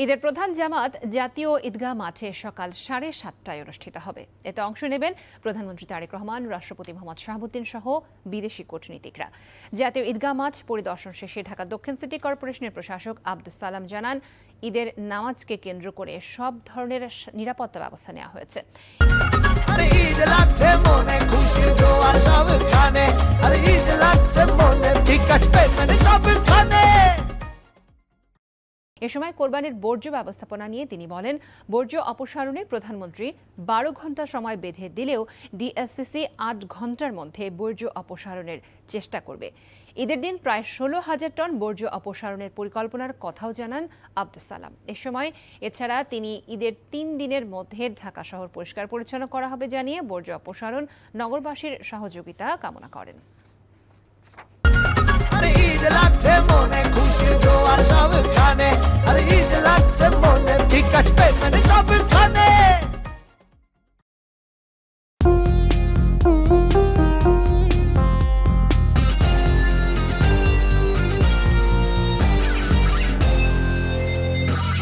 ঈদের প্রধান জামাত জাতীয় ঈদগাহ মাঠে সকাল 7:30টায় অনুষ্ঠিত হবে। এতে অংশ নেবেন প্রধানমন্ত্রী তারেক রহমান, রাষ্ট্রপতি মোহাম্মদ শাহাবুদ্দিন সহ বিদেশি কূটনীতিকরা। জাতীয় ঈদগাহ মাঠ পরিদর্শন শেষে ঢাকা দক্ষিণ সিটি কর্পোরেশনের প্রশাসক আব্দুস সালাম জানান, ঈদের নামাজকে কেন্দ্র করে সব ধরনের নিরাপত্তা ব্যবস্থা নেওয়া হয়েছে। এ সময় কোরবানির বর্জ্য ব্যবস্থাপনা নিয়ে তিনি বলেন, বর্জ্য অপসারণে প্রধানমন্ত্রী 12 ঘন্টা সময় বেঁধে দিলেও ডিএসসিসি 8 ঘন্টার মধ্যে বর্জ্য অপসারণের চেষ্টা করবে। ঈদের দিন প্রায় 16,000 টন বর্জ্য অপসারণের পরিকল্পনার কথাও জানান আব্দুস সালাম। এ সময় এছাড়া তিনি ঈদের 3 দিনের মধ্যে ঢাকা শহর পরিষ্কার পরিচ্ছন্ন করা হবে জানিয়ে বর্জ্য অপসারণ নগরবাসীর সহযোগিতা কামনা করেন। খুশির জোয়ার সবখানে, আর ঈদ লাগছে মনে, বিকাশ পেমেন্ট সব